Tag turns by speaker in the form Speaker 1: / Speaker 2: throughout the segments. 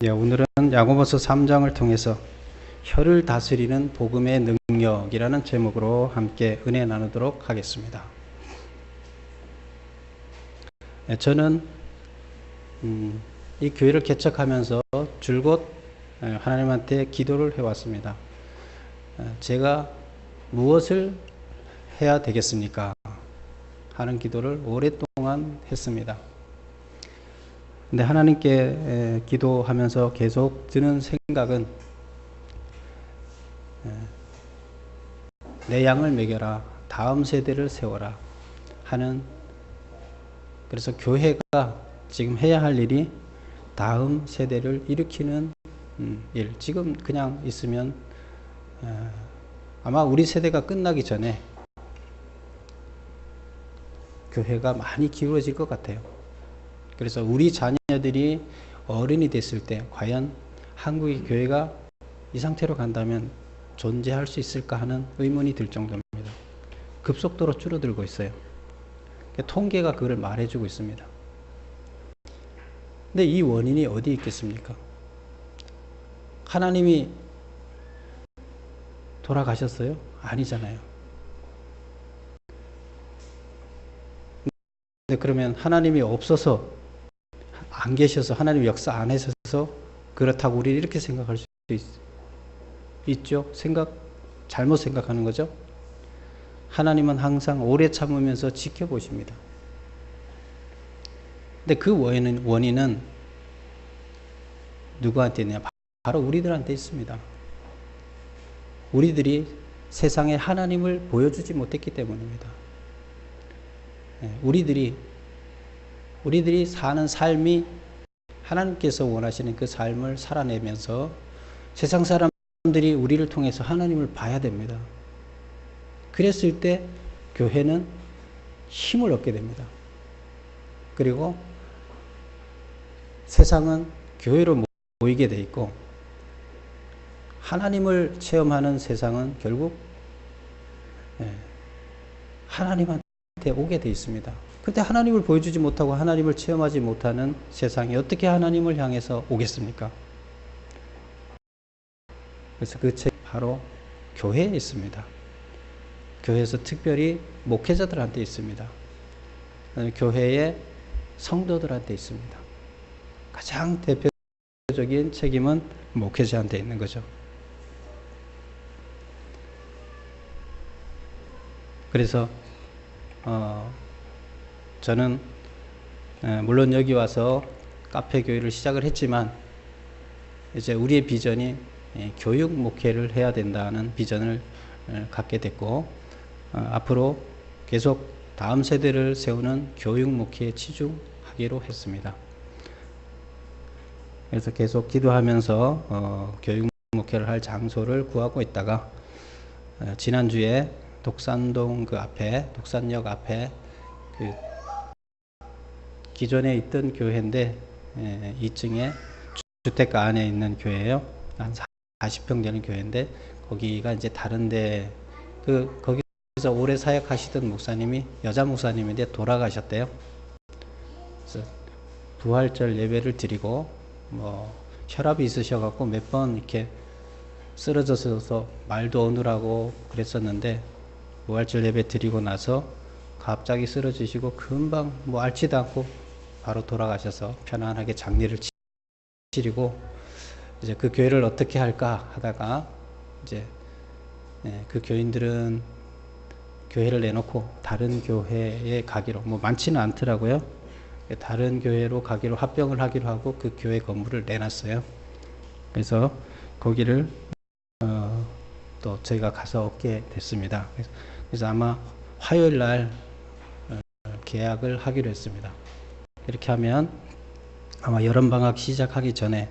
Speaker 1: 예, 오늘은 야고보서 3장을 통해서 혀를 다스리는 복음의 능력이라는 제목으로 함께 은혜 나누도록 하겠습니다. 예, 저는 이 교회를 개척하면서 줄곧 하나님한테 기도를 해왔습니다. 제가 무엇을 해야 되겠습니까? 하는 기도를 오랫동안 했습니다. 근데 하나님께 기도하면서 계속 드는 생각은 내 양을 먹여라, 다음 세대를 세워라 하는, 그래서 교회가 지금 해야 할 일이 다음 세대를 일으키는 일. 지금 그냥 있으면 아마 우리 세대가 끝나기 전에 교회가 많이 기울어질 것 같아요. 그래서 우리 자녀들이 어른이 됐을 때 과연 한국의 교회가 이 상태로 간다면 존재할 수 있을까 하는 의문이 들 정도입니다. 급속도로 줄어들고 있어요. 통계가 그걸 말해주고 있습니다. 근데 이 원인이 어디 있겠습니까? 하나님이 돌아가셨어요? 아니잖아요. 근데 그러면 하나님이 없어서, 안 계셔서, 하나님 역사 안 하셔서 그렇다고 우리 이렇게 생각할 수 있죠? 잘못 생각하는 거죠? 하나님은 항상 오래 참으면서 지켜보십니다. 근데 그 원인은 누구한테 있냐? 바로 우리들한테 있습니다. 우리들이 세상에 하나님을 보여주지 못했기 때문입니다. 우리들이 사는 삶이 하나님께서 원하시는 그 삶을 살아내면서 세상 사람들이 우리를 통해서 하나님을 봐야 됩니다. 그랬을 때 교회는 힘을 얻게 됩니다. 그리고 세상은 교회로 모이게 돼 있고, 하나님을 체험하는 세상은 결국 하나님한테 오게 돼 있습니다. 그때 하나님을 보여주지 못하고 하나님을 체험하지 못하는 세상이 어떻게 하나님을 향해서 오겠습니까? 그래서 그 책 바로 교회에 있습니다. 교회에서 특별히 목회자들한테 있습니다. 교회의 성도들한테 있습니다. 가장 대표적인 책임은 목회자한테 있는 거죠. 그래서 저는 물론 여기 와서 카페 교회를 시작을 했지만, 이제 우리의 비전이 교육 목회를 해야 된다는 비전을 갖게 됐고, 앞으로 계속 다음 세대를 세우는 교육 목회에 치중하기로 했습니다. 그래서 계속 기도하면서 교육 목회를 할 장소를 구하고 있다가, 지난주에 독산동 독산역 앞에 그 기존에 있던 교회인데 2층에 주택가 안에 있는 교회예요. 한 40평 되는 교회인데, 거기가 이제 다른데 거기서 오래 사역하시던 목사님이 여자 목사님인데 돌아가셨대요. 그래서 부활절 예배를 드리고 혈압이 있으셔갖고 몇 번 이렇게 쓰러져서 말도 어느라고 그랬었는데, 부활절 예배 드리고 나서 갑자기 쓰러지시고 금방 앓지도 않고 바로 돌아가셔서 편안하게 장례를 치르고, 이제 그 교회를 어떻게 할까 하다가 이제 그 교인들은 교회를 내놓고 다른 교회에 가기로, 많지는 않더라고요. 다른 교회로 가기로 합병을 하기로 하고 그 교회 건물을 내놨어요. 그래서 거기를 또 저희가 가서 얻게 됐습니다. 그래서 아마 화요일 날 계약을 하기로 했습니다. 이렇게 하면 아마 여름방학 시작하기 전에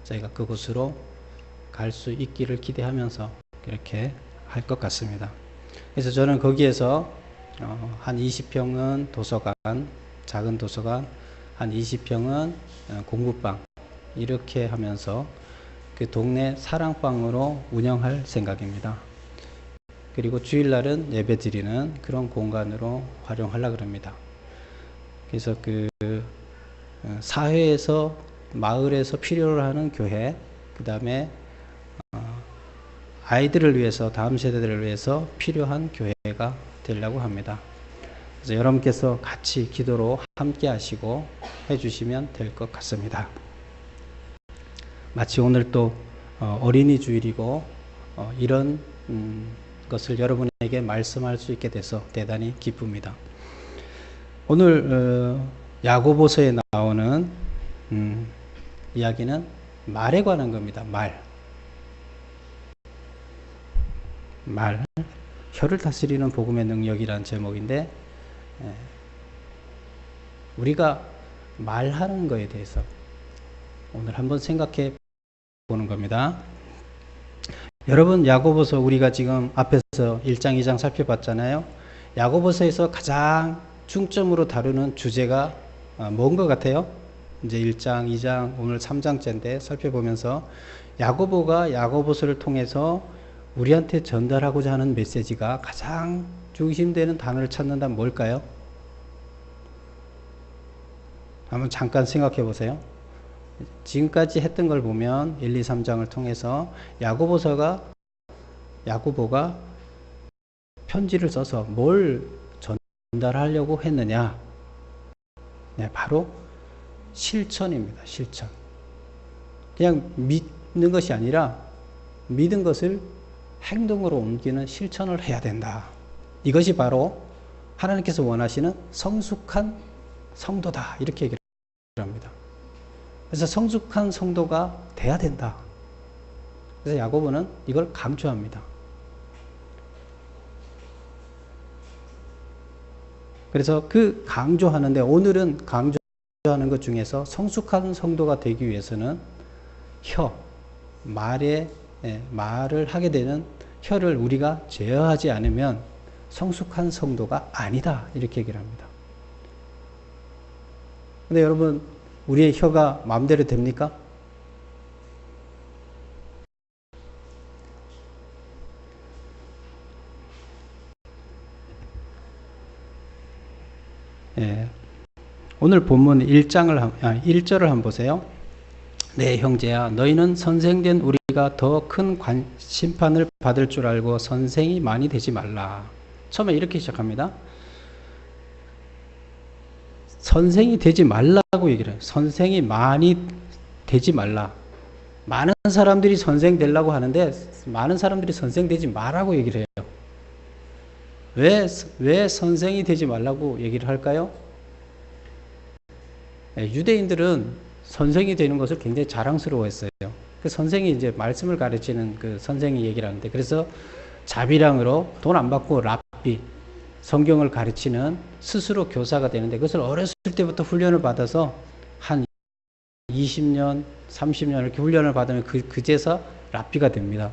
Speaker 1: 저희가 그곳으로 갈 수 있기를 기대하면서 이렇게 할 것 같습니다. 그래서 저는 거기에서 한 20평은 도서관, 작은 도서관, 한 20평은 공부방, 이렇게 하면서 그 동네 사랑방으로 운영할 생각입니다. 그리고 주일날은 예배 드리는 그런 공간으로 활용하려고 합니다. 그래서 그 사회에서 마을에서 필요로 하는 교회, 그 다음에 아이들을 위해서, 다음 세대들을 위해서 필요한 교회가 되려고 합니다. 그래서 여러분께서 같이 기도로 함께 하시고 해주시면 될 것 같습니다. 마치 오늘 또 어린이 주일이고 이런 것을 여러분에게 말씀할 수 있게 돼서 대단히 기쁩니다. 오늘 야고보서에 나오는 이야기는 말에 관한 겁니다. 말, 혀를 다스리는 복음의 능력이라는 제목인데, 우리가 말하는 거에 대해서 오늘 한번 생각해 보는 겁니다. 여러분, 야고보서 우리가 지금 앞에서 1장, 2장 살펴봤잖아요. 야고보서에서 가장 중점으로 다루는 주제가 뭔 것 같아요? 이제 1장, 2장, 오늘 3장째인데 살펴보면서 야고보가 야고보서를 통해서 우리한테 전달하고자 하는 메시지가 가장 중심되는 단어를 찾는다면 뭘까요? 한번 잠깐 생각해 보세요. 지금까지 했던 걸 보면 1, 2, 3장을 통해서 야고보가 편지를 써서 뭘 전달하려고 했느냐? 네, 바로 실천입니다. 실천. 그냥 믿는 것이 아니라 믿은 것을 행동으로 옮기는 실천을 해야 된다. 이것이 바로 하나님께서 원하시는 성숙한 성도다. 이렇게 얘기를 합니다. 그래서 성숙한 성도가 돼야 된다. 그래서 야고보는 이걸 강조합니다. 그래서 그 강조하는데 오늘은 강조하는 것 중에서 성숙한 성도가 되기 위해서는 말을 하게 되는 혀를 우리가 제어하지 않으면 성숙한 성도가 아니다. 이렇게 얘기를 합니다. 근데 여러분, 우리의 혀가 마음대로 됩니까? 예. 오늘 본문 1절을 한번 보세요. 네, 형제야, 너희는 선생된 우리가 더 큰 심판을 받을 줄 알고 선생이 많이 되지 말라. 처음에 이렇게 시작합니다. 선생이 되지 말라고 얘기를 해요. 선생이 많이 되지 말라. 많은 사람들이 선생 되려고 하는데 많은 사람들이 선생 되지 말라고 얘기를 해요. 왜 선생이 되지 말라고 얘기를 할까요? 유대인들은 선생이 되는 것을 굉장히 자랑스러워했어요. 그 선생이 이제 말씀을 가르치는 그 선생이 얘기를 하는데, 그래서 자비량으로 돈 안 받고 랍비, 성경을 가르치는 스스로 교사가 되는데, 그것을 어렸을 때부터 훈련을 받아서 한 20년, 30년 이렇게 훈련을 받으면 그제서 랍비가 됩니다.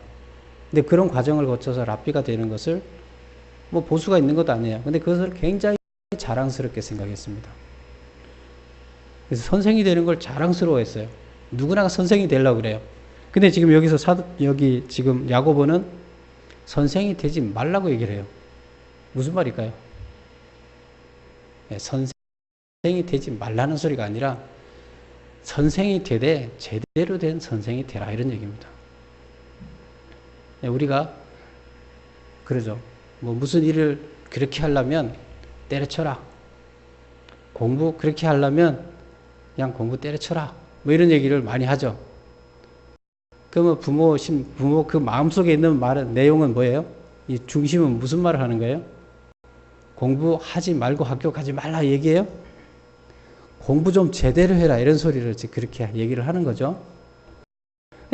Speaker 1: 근데 그런 과정을 거쳐서 랍비가 되는 것을 뭐 보수가 있는 것도 아니에요. 근데 그것을 굉장히 자랑스럽게 생각했습니다. 그래서 선생이 되는 걸 자랑스러워했어요. 누구나 선생이 되려고 그래요. 근데 지금 여기서 여기 지금 야고보는 선생이 되지 말라고 얘기를 해요. 무슨 말일까요? 네, 선생이 되지 말라는 소리가 아니라 선생이 되되 제대로 된 선생이 되라, 이런 얘기입니다. 네, 우리가 그러죠. 뭐 무슨 일을 그렇게 하려면 때려쳐라. 공부 그렇게 하려면 그냥 공부 때려쳐라. 뭐 이런 얘기를 많이 하죠. 그러면 부모 그 마음속에 있는 내용은 뭐예요? 이 중심은 무슨 말을 하는 거예요? 공부하지 말고 학교 가지 말라 얘기해요? 공부 좀 제대로 해라, 이런 소리를 그렇게 얘기를 하는 거죠.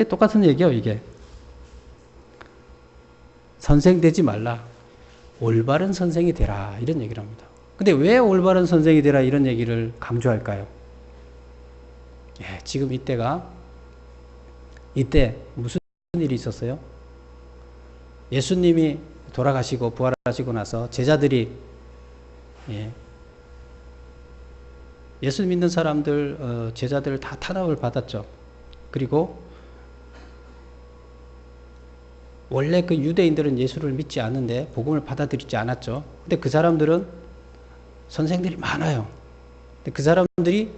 Speaker 1: 똑같은 얘기예요, 이게. 선생 되지 말라. 올바른 선생이 되라, 이런 얘기를 합니다. 근데 왜 올바른 선생이 되라 이런 얘기를 강조할까요? 예, 지금 이때 무슨 일이 있었어요? 예수님이 돌아가시고 부활하시고 나서 제자들이 예수 믿는 사람들, 제자들 다 탄압을 받았죠. 그리고 원래 그 유대인들은 예수를 믿지 않는데 복음을 받아들이지 않았죠. 근데 그 사람들은 선생들이 많아요. 근데 그 사람들이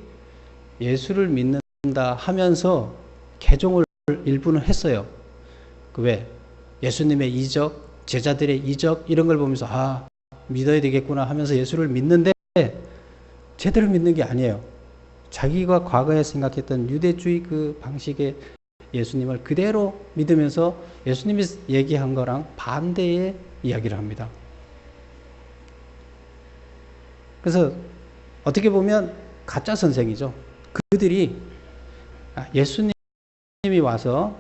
Speaker 1: 예수를 믿는 믿는다 하면서 개종을 일부는 했어요. 왜? 예수님의 이적, 제자들의 이적 이런 걸 보면서 믿어야 되겠구나 하면서 예수를 믿는데 제대로 믿는 게 아니에요. 자기가 과거에 생각했던 유대주의 그 방식의 예수님을 그대로 믿으면서 예수님이 얘기한 거랑 반대의 이야기를 합니다. 그래서 어떻게 보면 가짜 선생이죠. 그들이 예수님이 와서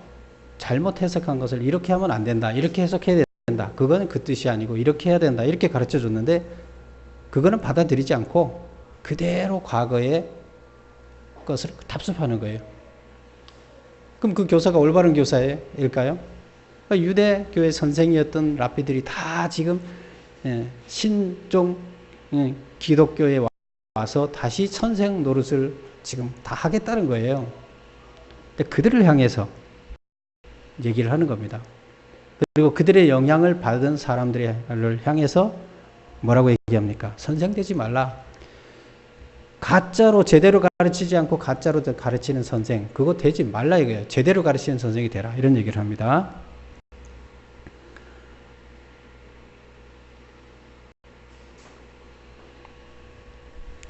Speaker 1: 잘못 해석한 것을 이렇게 하면 안 된다. 이렇게 해석해야 된다. 그거는 그 뜻이 아니고 이렇게 해야 된다. 이렇게 가르쳐 줬는데 그거는 받아들이지 않고 그대로 과거의 것을 답습하는 거예요. 그럼 그 교사가 올바른 교사일까요? 유대교의 선생이었던 랍비들이 다 지금 신종 기독교에 와서 다시 선생 노릇을 지금 다 하겠다는 거예요. 그들을 향해서 얘기를 하는 겁니다. 그리고 그들의 영향을 받은 사람들을 향해서 뭐라고 얘기합니까? 선생 되지 말라. 가짜로 제대로 가르치지 않고 가짜로 가르치는 선생, 그거 되지 말라 이거예요. 제대로 가르치는 선생이 되라. 이런 얘기를 합니다.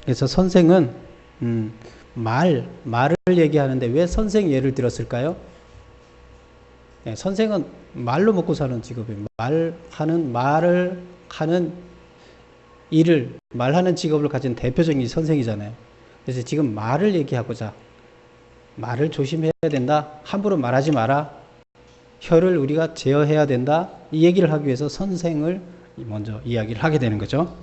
Speaker 1: 그래서 선생은 말을 얘기하는데 왜 선생 예를 들었을까요? 네, 선생은 말로 먹고 사는 직업이에요. 말을 하는 말하는 직업을 가진 대표적인 선생이잖아요. 그래서 지금 말을 얘기하고자 말을 조심해야 된다. 함부로 말하지 마라. 혀를 우리가 제어해야 된다. 이 얘기를 하기 위해서 선생을 먼저 이야기를 하게 되는 거죠.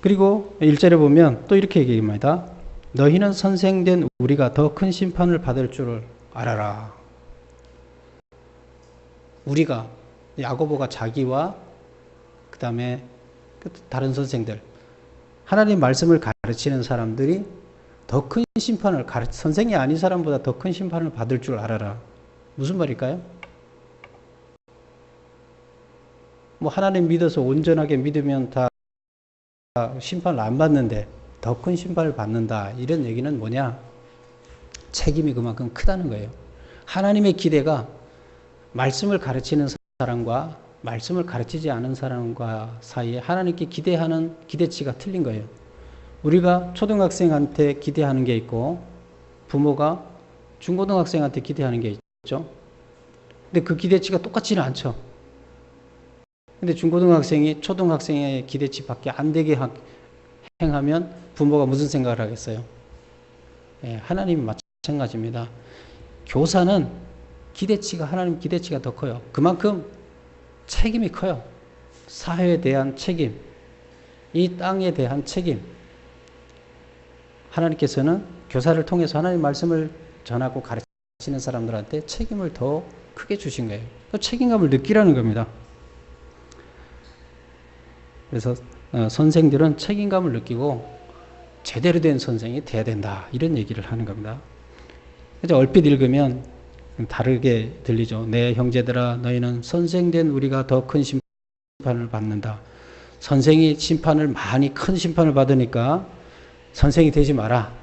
Speaker 1: 그리고 1절에 보면 또 이렇게 얘기합니다. 너희는 선생된 우리가 더 큰 심판을 받을 줄을 알아라. 우리가 야고보가 자기와 그 다음에 다른 선생들 하나님 말씀을 가르치는 사람들이 더 큰 심판을 선생이 아닌 사람보다 더 큰 심판을 받을 줄 알아라. 무슨 말일까요? 뭐 하나님 믿어서 온전하게 믿으면 다 심판을 안 받는데 더 큰 심판을 받는다. 이런 얘기는 뭐냐? 책임이 그만큼 크다는 거예요. 하나님의 기대가 말씀을 가르치는 사람과 말씀을 가르치지 않은 사람과 사이에 하나님께 기대하는 기대치가 틀린 거예요. 우리가 초등학생한테 기대하는 게 있고 부모가 중고등학생한테 기대하는 게 있죠. 근데 그 기대치가 똑같지는 않죠. 근데 중고등학생이 초등학생의 기대치 밖에 안 되게 행하면 부모가 무슨 생각을 하겠어요? 하나님이 마찬가지입니다. 교사는 하나님 기대치가 더 커요. 그만큼 책임이 커요. 사회에 대한 책임, 이 땅에 대한 책임. 하나님께서는 교사를 통해서 하나님 말씀을 전하고 가르치는 사람들한테 책임을 더 크게 주신 거예요. 그 책임감을 느끼라는 겁니다. 그래서 선생들은 책임감을 느끼고 제대로 된 선생이 돼야 된다. 이런 얘기를 하는 겁니다. 그래서 얼핏 읽으면 다르게 들리죠. 내 형제들아 너희는 선생된 우리가 더 큰 심판을 받는다. 선생이 큰 심판을 받으니까 선생이 되지 마라.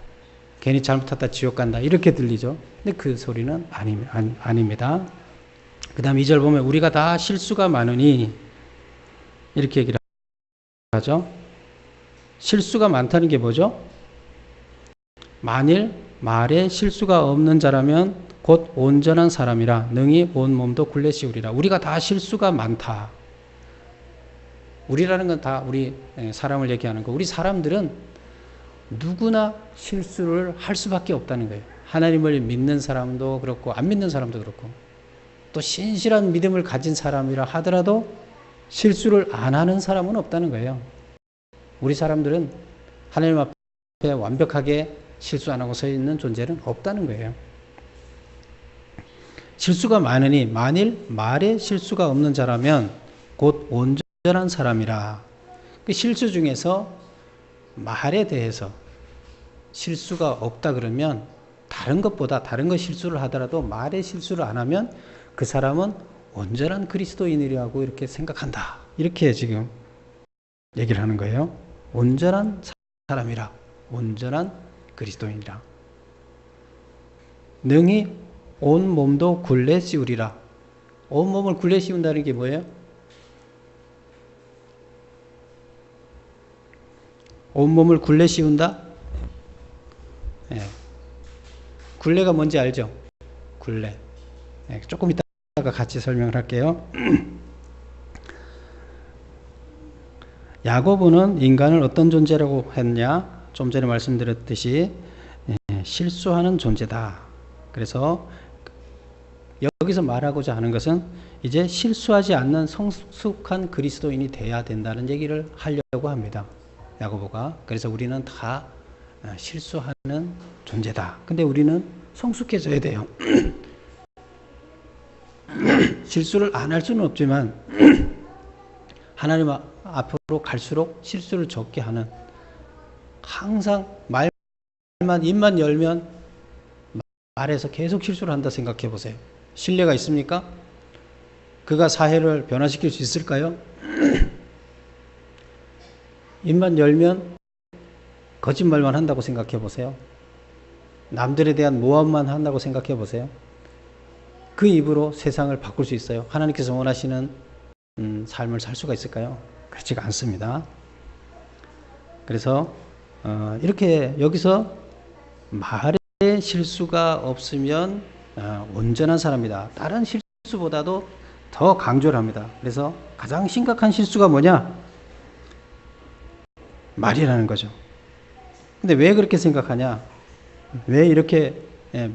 Speaker 1: 괜히 잘못했다 지옥 간다. 이렇게 들리죠. 근데 그 소리는 아닙니다. 그 다음 2절 보면 우리가 다 실수가 많으니 이렇게 얘기를 하죠. 실수가 많다는 게 뭐죠? 만일 말에 실수가 없는 자라면 곧 온전한 사람이라 능히 온 몸도 굴레시우리라. 우리가 다 실수가 많다. 우리라는 건 다 우리 사람을 얘기하는 거. 우리 사람들은 누구나 실수를 할 수밖에 없다는 거예요. 하나님을 믿는 사람도 그렇고 안 믿는 사람도 그렇고 또 신실한 믿음을 가진 사람이라 하더라도 실수를 안 하는 사람은 없다는 거예요. 우리 사람들은 하나님 앞에 완벽하게 실수 안 하고 서 있는 존재는 없다는 거예요. 실수가 많으니 만일 말에 실수가 없는 자라면 곧 온전한 사람이라. 그 실수 중에서 말에 대해서 실수가 없다 그러면 다른 거 실수를 하더라도 말에 실수를 안 하면 그 사람은 온전한 그리스도인이라고 이렇게 생각한다. 이렇게 지금 얘기를 하는 거예요. 온전한 사람이라. 온전한 그리스도인이라. 능히 온 몸도 굴레 씌우리라. 온 몸을 굴레 씌운다는 게 뭐예요? 온 몸을 굴레 씌운다? 예. 굴레가 뭔지 알죠? 굴레. 예. 조금 이따가 같이 설명을 할게요. 야고보는 인간을 어떤 존재라고 했냐? 좀 전에 말씀드렸듯이 실수하는 존재다. 그래서 여기서 말하고자 하는 것은 이제 실수하지 않는 성숙한 그리스도인이 돼야 된다는 얘기를 하려고 합니다. 야고보가. 그래서 우리는 다 실수하는 존재다. 근데 우리는 성숙해져야 돼요. 실수를 안 할 수는 없지만 하나님 앞으로 갈수록 실수를 적게 하는, 항상 말만 입만 열면 말에서 계속 실수를 한다 생각해 보세요. 신뢰가 있습니까? 그가 사회를 변화시킬 수 있을까요? 입만 열면 거짓말만 한다고 생각해 보세요. 남들에 대한 모함만 한다고 생각해 보세요. 그 입으로 세상을 바꿀 수 있어요? 하나님께서 원하시는 삶을 살 수가 있을까요? 그렇지가 않습니다. 그래서 이렇게 여기서 말에 실수가 없으면 온전한 사람이다. 다른 실수보다도 더 강조를 합니다. 그래서 가장 심각한 실수가 뭐냐? 말이라는 거죠. 근데 왜 그렇게 생각하냐? 왜 이렇게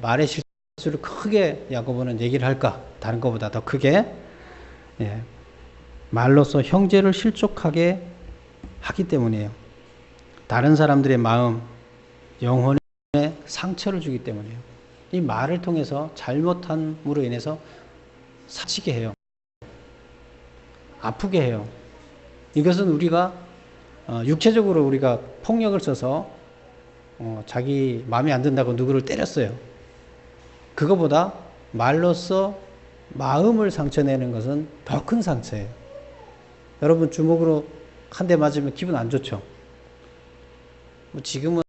Speaker 1: 말의 실수를 크게 야고보는 얘기를 할까? 다른 것보다 더 크게. 말로써 형제를 실족하게 하기 때문이에요. 다른 사람들의 마음, 영혼에 상처를 주기 때문이에요. 이 말을 통해서 잘못함으로 인해서 사치게 해요. 아프게 해요. 이것은 우리가 육체적으로 우리가 폭력을 써서 자기 마음에 안 든다고 누구를 때렸어요. 그거보다 말로써 마음을 상처내는 것은 더 큰 상처예요. 여러분 주먹으로 한 대 맞으면 기분 안 좋죠? 뭐 지금은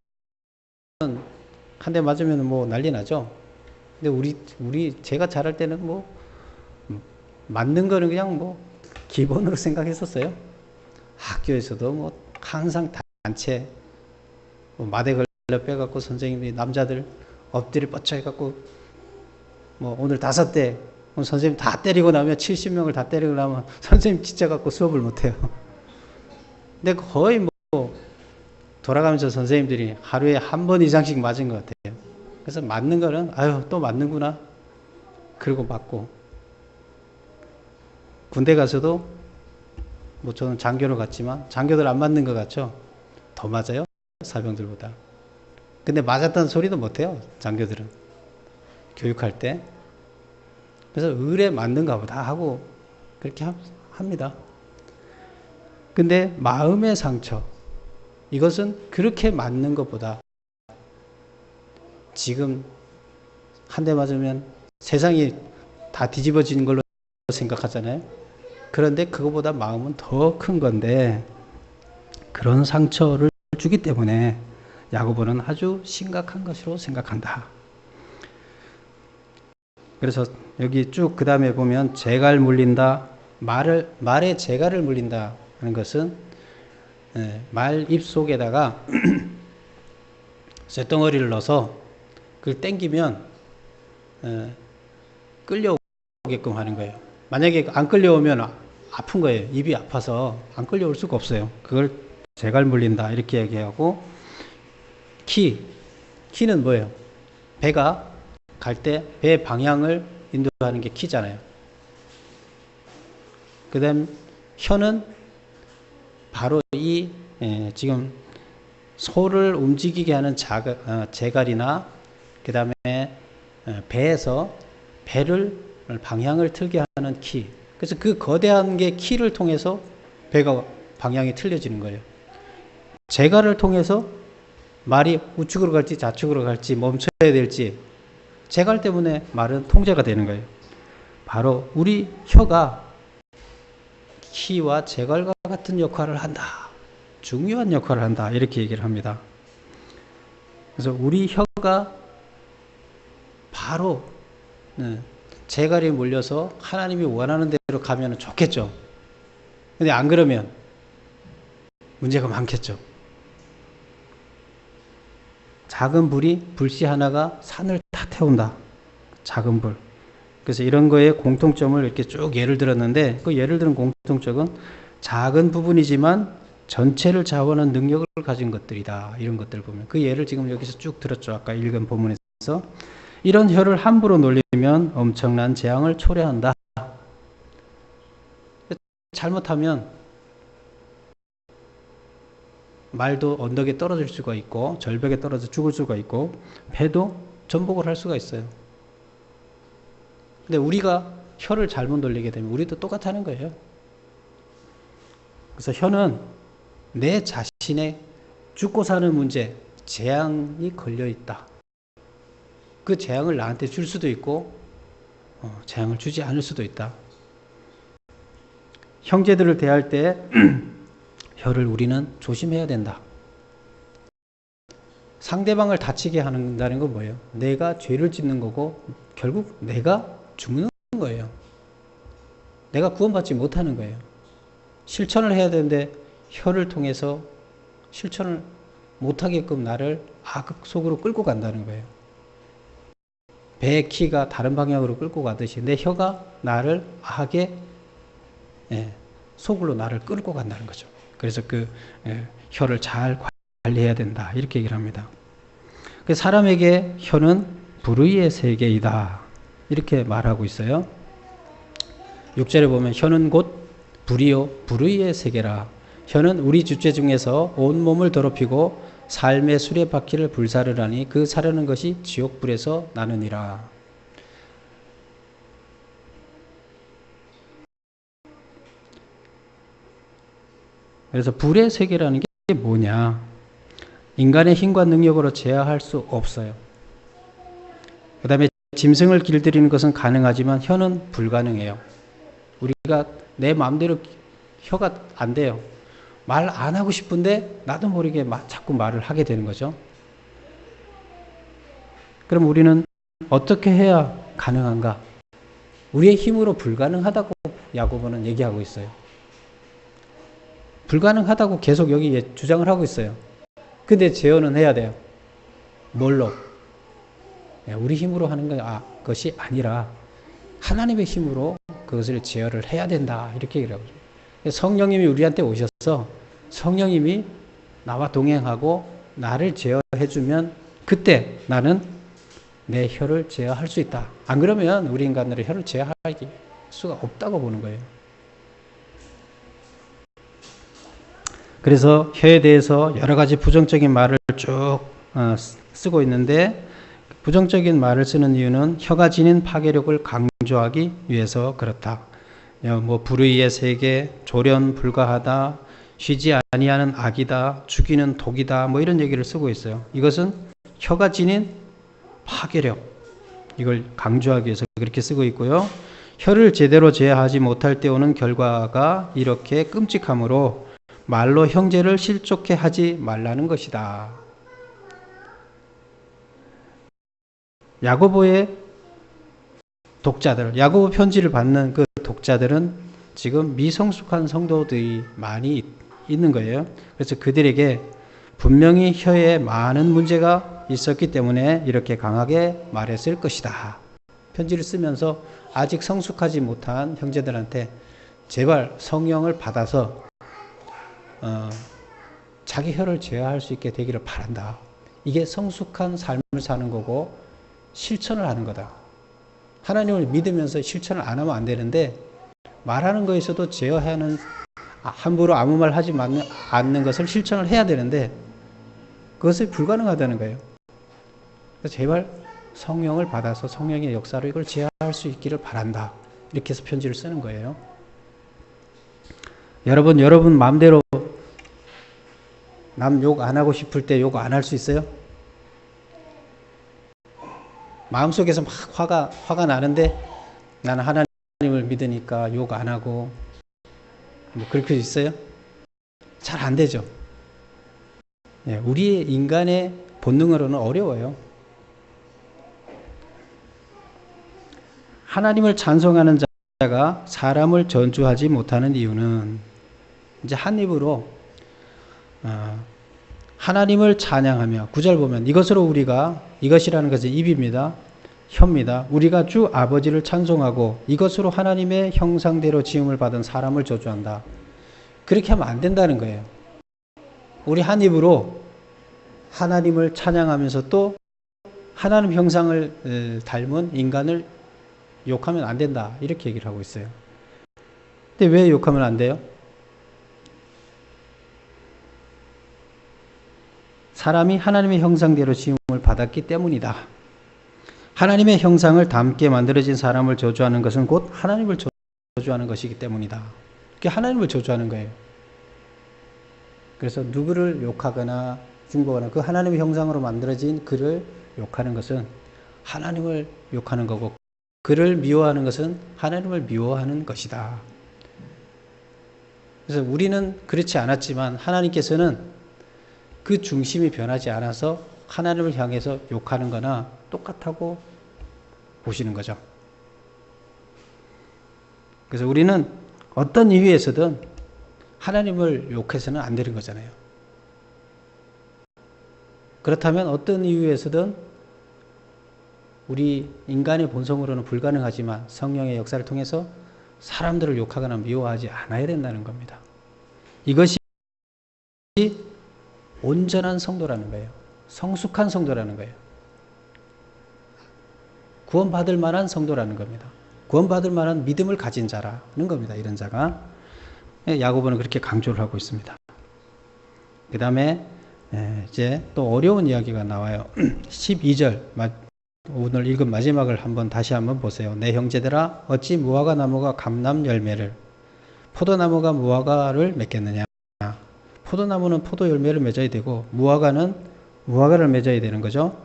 Speaker 1: 한 대 맞으면 뭐 난리 나죠? 근데 제가 자랄 때는 뭐 맞는 거는 그냥 뭐 기본으로 생각했었어요. 학교에서도 뭐 항상 단체 마대 걸려 빼갖고 선생님이 남자들 엎드려 뻗쳐 해갖고 뭐 오늘 5대 선생님 다 때리고 나면 70명을 다 때리고 나면 선생님 지쳐갖고 수업을 못해요. 근데 거의 뭐 돌아가면서 선생님들이 하루에 한 번 이상씩 맞은 것 같아요. 그래서 맞는 거는 아유 또 맞는구나 그러고 맞고, 군대 가서도 뭐 저는 장교로 갔지만 장교들 안 맞는 것 같죠? 더 맞아요 사병들보다. 근데 맞았다는 소리도 못해요 장교들은 교육할 때. 그래서 을에 맞는가 보다 하고 그렇게 합니다. 근데 마음의 상처, 이것은 그렇게 맞는 것보다, 지금 한 대 맞으면 세상이 다 뒤집어지는 걸로 생각하잖아요. 그런데 그거보다 마음은 더 큰 건데 그런 상처를 주기 때문에 야고보는 아주 심각한 것으로 생각한다. 그래서 여기 쭉 그 다음에 보면 재갈 물린다. 말에 재갈을 물린다 하는 것은 말 입속에다가 쇳덩어리를 넣어서 그걸 당기면 끌려오게끔 하는 거예요. 만약에 안 끌려오면 아픈 거예요. 입이 아파서 안 끌려올 수가 없어요. 그걸 재갈 물린다 이렇게 얘기하고, 키는 뭐예요? 배가 갈 때 배 방향을 인도하는 게 키잖아요. 그 다음 혀는 바로 이 지금 소를 움직이게 하는 재갈이나 그 다음에 배에서 배를 방향을 틀게 하는 키. 그래서 그 거대한 게 키를 통해서 배가 방향이 틀려지는 거예요. 재갈을 통해서 말이 우측으로 갈지 좌측으로 갈지 멈춰야 될지, 재갈 때문에 말은 통제가 되는 거예요. 바로 우리 혀가 키와 재갈과 같은 역할을 한다. 중요한 역할을 한다. 이렇게 얘기를 합니다. 그래서 우리 혀가 바로 재갈이 몰려서 하나님이 원하는 대로 가면 좋겠죠. 근데 안 그러면 문제가 많겠죠. 작은 불씨 하나가 산을 다 태운다. 작은 불. 그래서 이런 거에 공통점을 이렇게 쭉 예를 들었는데, 그 예를 들은 공통점은 작은 부분이지만 전체를 좌우하는 능력을 가진 것들이다. 이런 것들을 보면. 그 예를 지금 여기서 쭉 들었죠. 아까 읽은 본문에서. 이런 혀를 함부로 놀리면 엄청난 재앙을 초래한다. 잘못하면 말도 언덕에 떨어질 수가 있고, 절벽에 떨어져 죽을 수가 있고, 배도 전복을 할 수가 있어요. 근데 우리가 혀를 잘못 돌리게 되면 우리도 똑같다는 거예요. 그래서 혀는 내 자신의 죽고 사는 문제, 재앙이 걸려 있다. 그 재앙을 나한테 줄 수도 있고 재앙을 주지 않을 수도 있다. 형제들을 대할 때 혀를 우리는 조심해야 된다. 상대방을 다치게 한다는 건 뭐예요? 내가 죄를 짓는 거고 결국 내가 죽는 거예요. 내가 구원받지 못하는 거예요. 실천을 해야 되는데 혀를 통해서 실천을 못하게끔 나를 악업 속으로 끌고 간다는 거예요. 배의 키가 다른 방향으로 끌고 가듯이 내 혀가 나를 악의 속으로 나를 끌고 간다는 거죠. 그래서 그 혀를 잘 관리해야 된다. 이렇게 얘기를 합니다. 사람에게 혀는 불의의 세계이다. 이렇게 말하고 있어요. 6절에 보면 혀는 곧 불이요 불의의 세계라. 혀는 우리 주체 중에서 온몸을 더럽히고 삶의 수레바퀴를 불사르라니 그 사르는 것이 지옥불에서 나느니라. 그래서 불의 세계라는 게 뭐냐? 인간의 힘과 능력으로 제어할 수 없어요. 그 다음에 짐승을 길들이는 것은 가능하지만 혀는 불가능해요. 우리가 내 마음대로 혀가 안 돼요. 말 안 하고 싶은데 나도 모르게 자꾸 말을 하게 되는 거죠. 그럼 우리는 어떻게 해야 가능한가? 우리의 힘으로 불가능하다고 야고보는 얘기하고 있어요. 불가능하다고 계속 여기 주장을 하고 있어요. 근데 제어는 해야 돼요. 뭘로? 우리 힘으로 하는 것이 아니라 하나님의 힘으로 그것을 제어를 해야 된다. 이렇게 얘기를 하고 있어요. 성령님이 우리한테 오셔서 성령님이 나와 동행하고 나를 제어해주면 그때 나는 내 혀를 제어할 수 있다. 안 그러면 우리 인간들은 혀를 제어할 수가 없다고 보는 거예요. 그래서 혀에 대해서 여러 가지 부정적인 말을 쭉 쓰고 있는데 부정적인 말을 쓰는 이유는 혀가 지닌 파괴력을 강조하기 위해서 그렇다. 뭐 불의의 세계, 조련 불가하다, 쉬지 아니하는 악이다, 죽이는 독이다, 뭐 이런 얘기를 쓰고 있어요. 이것은 혀가 지닌 파괴력, 이걸 강조하기 위해서 그렇게 쓰고 있고요. 혀를 제대로 제어하지 못할 때 오는 결과가 이렇게 끔찍하므로 말로 형제를 실족해 하지 말라는 것이다. 야고보의 독자들, 야고보 편지를 받는 그 독자들은 지금 미성숙한 성도들이 많이 있는 거예요. 그래서 그들에게 분명히 혀에 많은 문제가 있었기 때문에 이렇게 강하게 말했을 것이다. 편지를 쓰면서 아직 성숙하지 못한 형제들한테 제발 성령을 받아서 자기 혀를 제어할 수 있게 되기를 바란다. 이게 성숙한 삶을 사는 거고 실천을 하는 거다. 하나님을 믿으면서 실천을 안 하면 안 되는데 말하는 거에서도 제어하는 함부로 아무 말 하지 않는 것을 실천을 해야 되는데 그것이 불가능하다는 거예요. 그래서 제발 성령을 받아서 성령의 역사로 이걸 제어할 수 있기를 바란다. 이렇게 해서 편지를 쓰는 거예요. 여러분 마음대로 남 욕 안 하고 싶을 때 욕 안 할 수 있어요? 마음속에서 막 화가 나는데 나는 하나님을 믿으니까 욕 안 하고 뭐 그렇게 있어요? 잘 안 되죠. 우리의 인간의 본능으로는 어려워요. 하나님을 찬송하는 자가 사람을 저주하지 못하는 이유는 이제 한 입으로 하나님을 찬양하며 9절 보면 이것으로 우리가 이것이라는 것은 입입니다. 혀입니다. 우리가 주 아버지를 찬송하고 이것으로 하나님의 형상대로 지음을 받은 사람을 저주한다. 그렇게 하면 안 된다는 거예요. 우리 한 입으로 하나님을 찬양하면서 또 하나님 형상을 닮은 인간을 욕하면 안 된다. 이렇게 얘기를 하고 있어요. 근데 왜 욕하면 안 돼요? 사람이 하나님의 형상대로 지음을 받았기 때문이다. 하나님의 형상을 닮게 만들어진 사람을 저주하는 것은 곧 하나님을 저주하는 것이기 때문이다. 그게 하나님을 저주하는 거예요. 그래서 누구를 욕하거나 중보하거나 그 하나님의 형상으로 만들어진 그를 욕하는 것은 하나님을 욕하는 거고 그를 미워하는 것은 하나님을 미워하는 것이다. 그래서 우리는 그렇지 않았지만 하나님께서는 그 중심이 변하지 않아서 하나님을 향해서 욕하는 거나 똑같다고 보시는 거죠. 그래서 우리는 어떤 이유에서든 하나님을 욕해서는 안 되는 거잖아요. 그렇다면 어떤 이유에서든 우리 인간의 본성으로는 불가능하지만 성령의 역사를 통해서 사람들을 욕하거나 미워하지 않아야 된다는 겁니다. 이것이 온전한 성도라는 거예요. 성숙한 성도라는 거예요. 구원받을 만한 성도라는 겁니다. 구원받을 만한 믿음을 가진 자라는 겁니다. 이런 자가. 야고보는 그렇게 강조를 하고 있습니다. 그 다음에 이제 또 어려운 이야기가 나와요. 12절 오늘 읽은 마지막을 다시 한번 보세요. 내 형제들아 어찌 무화과 나무가 감람 열매를 포도나무가 무화과를 맺겠느냐. 포도나무는 포도 열매를 맺어야 되고 무화과는 무화과를 맺어야 되는 거죠.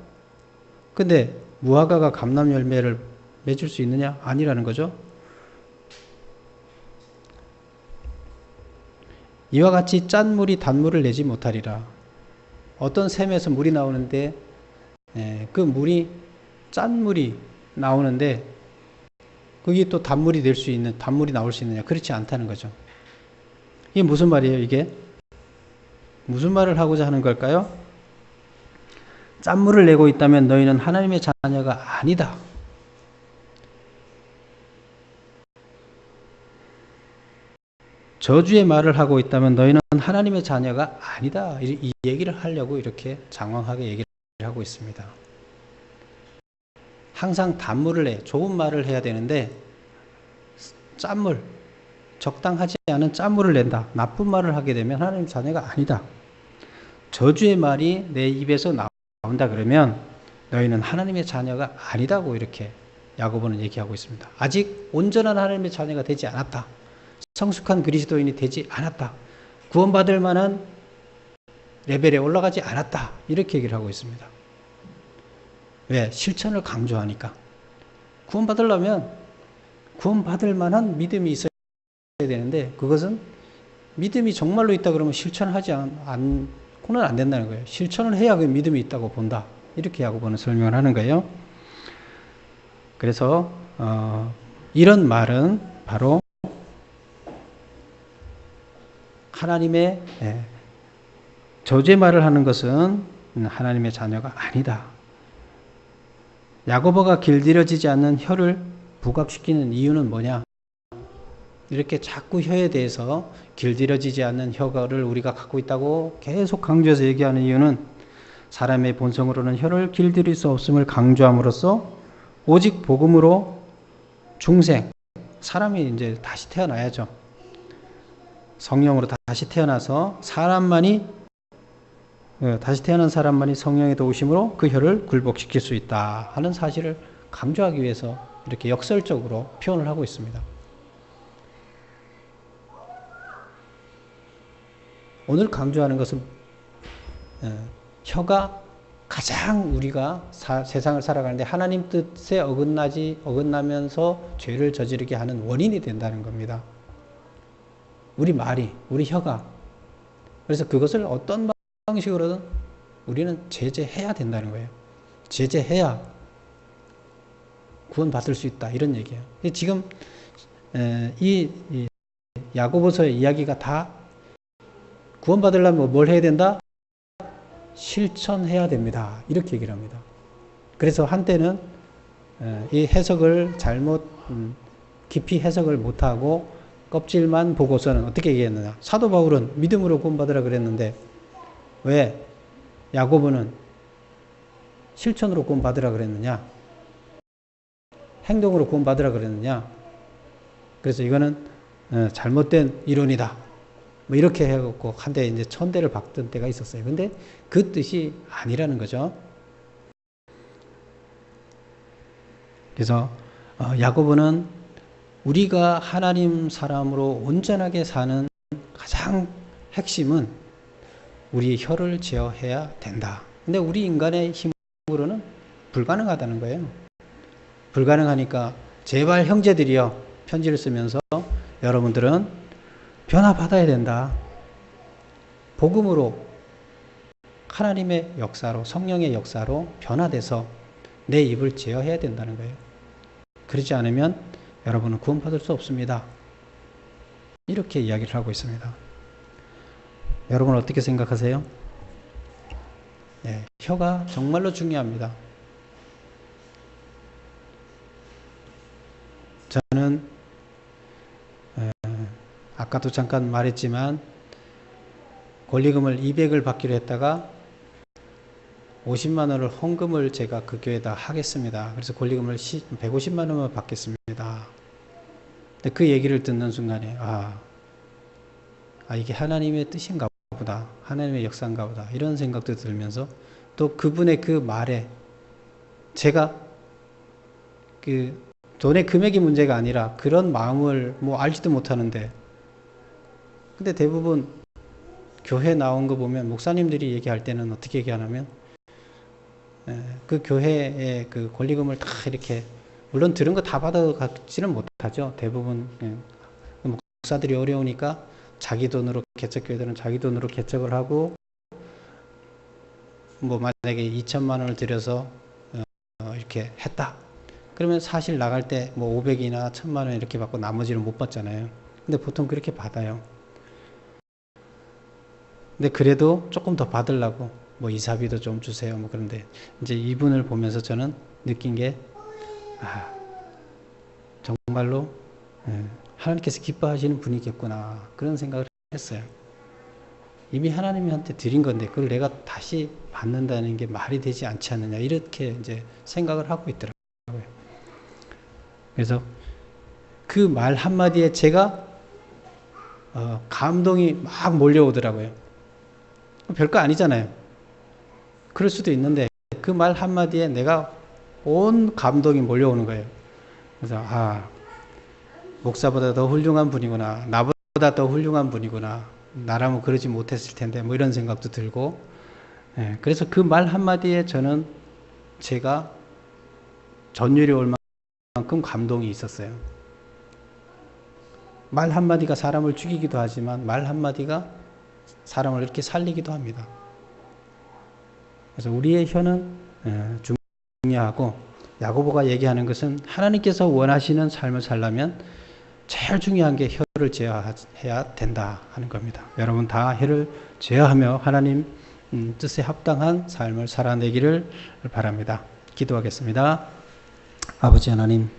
Speaker 1: 근데 무화과가 감람 열매를 맺을 수 있느냐? 아니라는 거죠. 이와 같이 짠 물이 단물을 내지 못하리라. 어떤 샘에서 물이 나오는데 그 물이 짠 물이 나오는데 그게 또 단물이 나올 수 있느냐? 그렇지 않다는 거죠. 이게 무슨 말이에요? 이게 무슨 말을 하고자 하는 걸까요? 짠물을 내고 있다면 너희는 하나님의 자녀가 아니다. 저주의 말을 하고 있다면 너희는 하나님의 자녀가 아니다. 이 얘기를 하려고 이렇게 장황하게 얘기를 하고 있습니다. 항상 단물을 좋은 말을 해야 되는데 짠물, 적당하지 않은 짠물을 낸다. 나쁜 말을 하게 되면 하나님 자녀가 아니다. 저주의 말이 내 입에서 나온다 그러면 너희는 하나님의 자녀가 아니다고 이렇게 야고보는 얘기하고 있습니다. 아직 온전한 하나님의 자녀가 되지 않았다. 성숙한 그리스도인이 되지 않았다. 구원받을 만한 레벨에 올라가지 않았다. 이렇게 얘기를 하고 있습니다. 왜? 실천을 강조하니까. 구원받으려면 구원받을 만한 믿음이 있어야 되는데 그것은 믿음이 정말로 있다 그러면 실천하지 않고는 안 된다는 거예요. 실천을 해야 그 믿음이 있다고 본다. 이렇게 야고보는 설명을 하는 거예요. 그래서 이런 말은 바로 하나님의 저주의 말을 하는 것은 하나님의 자녀가 아니다. 야고보가 길들여지지 않는 혀를 부각시키는 이유는 뭐냐? 이렇게 자꾸 혀에 대해서 길들여지지 않는 혀를 우리가 갖고 있다고 계속 강조해서 얘기하는 이유는 사람의 본성으로는 혀를 길들일 수 없음을 강조함으로써 오직 복음으로 중생, 사람이 이제 다시 태어나야죠. 성령으로 다시 태어나서 다시 태어난 사람만이 성령의 도우심으로 그 혀를 굴복시킬 수 있다 하는 사실을 강조하기 위해서 이렇게 역설적으로 표현을 하고 있습니다. 오늘 강조하는 것은 혀가 가장 우리가 세상을 살아가는데 하나님 뜻에 어긋나면서 죄를 저지르게 하는 원인이 된다는 겁니다. 우리 혀가. 그래서 그것을 어떤 방식으로든 우리는 제재해야 된다는 거예요. 제재해야 구원받을 수 있다 이런 얘기예요. 지금 이 야고보서의 이야기가 다 구원받으려면 뭘 해야 된다? 실천해야 됩니다. 이렇게 얘기를 합니다. 그래서 한때는 이 해석을 잘못 깊이 해석을 못하고 껍질만 보고서는 어떻게 얘기했느냐. 사도 바울은 믿음으로 구원받으라 그랬는데 왜 야고보는 실천으로 구원받으라 그랬느냐. 행동으로 구원받으라 그랬느냐. 그래서 이거는 잘못된 이론이다. 뭐 이렇게 해갖고 한때 이제 천대를 박던 때가 있었어요. 근데 그 뜻이 아니라는 거죠. 그래서 야고보는 우리가 하나님 사람으로 온전하게 사는 가장 핵심은 우리 혀를 제어해야 된다. 근데 우리 인간의 힘으로는 불가능하다는 거예요. 불가능하니까 제발 형제들이여 편지를 쓰면서 여러분들은 변화받아야 된다. 복음으로 하나님의 역사로 성령의 역사로 변화돼서 내 입을 제어해야 된다는 거예요. 그렇지 않으면 여러분은 구원받을 수 없습니다. 이렇게 이야기를 하고 있습니다. 여러분 어떻게 생각하세요? 네, 혀가 정말로 중요합니다. 저는 아까도 잠깐 말했지만 권리금을 200을 받기로 했다가 50만 원을 헌금을 제가 그 교회에다 하겠습니다. 그래서 권리금을 150만 원을 받겠습니다. 근데 그 얘기를 듣는 순간에 이게 하나님의 뜻인가 보다. 하나님의 역사인가 보다. 이런 생각도 들면서 또 그분의 그 말에 제가 그 돈의 금액이 문제가 아니라 그런 마음을 뭐 알지도 못하는데 근데 대부분 교회 나온 거 보면 목사님들이 얘기할 때는 어떻게 얘기하냐면 그 교회의 그 권리금을 다 이렇게 물론 들은 거 다 받아가지는 못하죠. 대부분 목사들이 어려우니까 자기 돈으로 개척교회들은 자기 돈으로 개척을 하고 뭐 만약에 2천만 원을 들여서 이렇게 했다. 그러면 사실 나갈 때 뭐 500이나 1000만 원 이렇게 받고 나머지는 못 받잖아요. 근데 보통 그렇게 받아요. 근데 그래도 조금 더 받으려고 뭐 이사비도 좀 주세요. 뭐 그런데 이제 이분을 보면서 저는 느낀 게 정말로 하나님께서 기뻐하시는 분이겠구나 그런 생각을 했어요. 이미 하나님한테 드린 건데 그걸 내가 다시 받는다는 게 말이 되지 않지 않느냐 이렇게 이제 생각을 하고 있더라고요. 그래서 그 말 한마디에 제가 감동이 막 몰려오더라고요. 별거 아니잖아요. 그럴 수도 있는데 그 말 한마디에 내가 온 감동이 몰려오는 거예요. 그래서 목사보다 더 훌륭한 분이구나. 나보다 더 훌륭한 분이구나. 나라면 그러지 못했을 텐데 뭐 이런 생각도 들고 그래서 그 말 한마디에 저는 제가 전율이 올 만큼 감동이 있었어요. 말 한마디가 사람을 죽이기도 하지만 말 한마디가 사람을 이렇게 살리기도 합니다. 그래서 우리의 혀는 중요하고 야고보가 얘기하는 것은 하나님께서 원하시는 삶을 살려면 제일 중요한 게 혀를 제어해야 된다 하는 겁니다. 여러분 다 혀를 제어하며 하나님 뜻에 합당한 삶을 살아내기를 바랍니다. 기도하겠습니다. 아버지 하나님